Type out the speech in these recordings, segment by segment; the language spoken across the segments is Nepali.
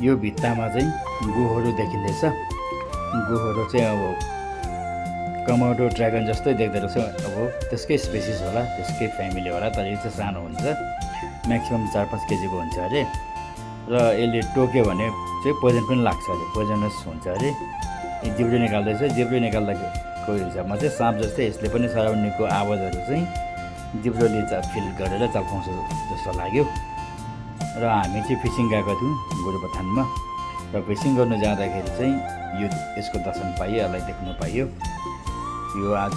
यो भित्तामा चाहिँ गोहरो देखिँदैछ। गोहरो चाहिँ अब कमोडो ड्रागन जस्तै देख्दो रहेछ। अब त्यसकै स्पेसिस होला, त्यसकै फ्यामिली होला, तर यो चाहिँ सानो हुन्छ, म्याक्सिमम् 4-5 केजीको हुन्छ अरे। र यसले टोक्यो भने चाहिँ पोइजन पनि लाग्छ अरे, पोइजनस हुन्छ अरे। जिब्रो निकाल्दैछ, जिब्रो निकाल्दाको हिसाबमा चाहिँ साँप जस्तै यसले पनि सराउन्डिङको आवाजहरू चाहिँ जिब्रोले फिल गरेर चल्काउँछ जस्तो लाग्यो। र हामी चाहिँ फिसिङ गएको थियौँ गोरुबथानमा, र फिसिङ गर्नु जाँदाखेरि चाहिँ यो यसको दर्शन पाइयो, यसलाई देख्नु पाइयो। यो आज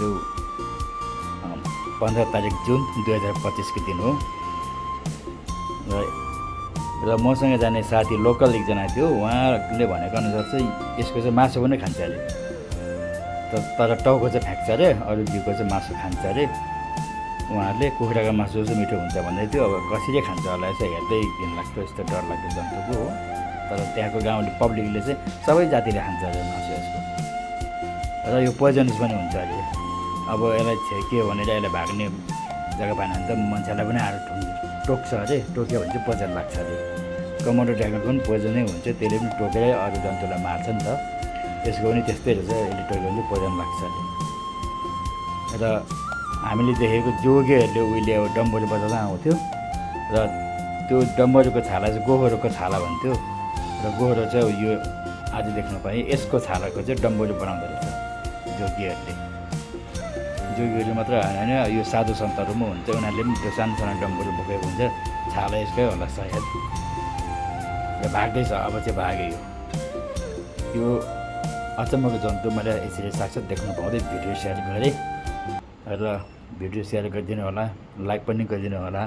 15 तारिक जुन 2025 दिन हो। र मसँग जाने साथी लोकल एकजना थियो, उहाँले भनेको अनुसार चाहिँ यसको चाहिँ मासु पनि खान्छ अरे, तर टाउको चाहिँ फ्याँक्छ अरे, अरू जिउको चाहिँ मासु खान्छ अरे। उहाँहरूले कुखुराको मासु चाहिँ मिठो हुन्छ भन्दै थियो। अब कसरी खान्छ होला यसो हेर्दै घिनलाग्दो, यस्तो डरलाग्दो जन्तुको हो। तर त्यहाँको गाउँले पब्लिकले चाहिँ सबै जातिले खान्छ अरे मासु यसको। र यो पोइजनस पनि हुन्छ अरे। अब यसलाई छेक्यो भनेर यसलाई भाग्ने जग्गा पाएन भने त मान्छेलाई पनि आएर टोक्छ अरे। टोक्यो भने चाहिँ पोइजन लाग्छ अरे। कमोडो ड्रागनको पनि पोइजनै हुन्छ, त्यसले पनि टोकेर अरू जन्तुलाई मार्छ नि त। यसको पनि त्यस्तै रहेछ, यसले टोक्यो भने चाहिँ पोइजन लाग्छ अरे। र हामीले देखेको जोगीहरूले उहिले अब डम्बरू बजाउँदा आउँथ्यो, र त्यो डम्बरूको छाला चाहिँ गोहरोको छाला भन्थ्यो। र गोहरो चाहिँ यो आज देख्न पाएँ, यसको छालाको चाहिँ डम्बरू बनाउँदो रहेछ जोगीहरूले। जोगीहरू मात्र होइन, यो साधु सन्तहरू पनि हुन्छ, उनीहरूले पनि त्यो सानो सानो डम्बरू बोकेको हुन्छ, छाला यसकै होला सायद। र भाग्दैछ, अब चाहिँ भाग्यो। यो अचम्मको जन्तु मैले यसरी साक्षात् देख्नु पाउँदै भिडियो सेयर गरेँ। र भिडियो सेयर गरिदिनु होला, लाइक पनि गरिदिनु होला।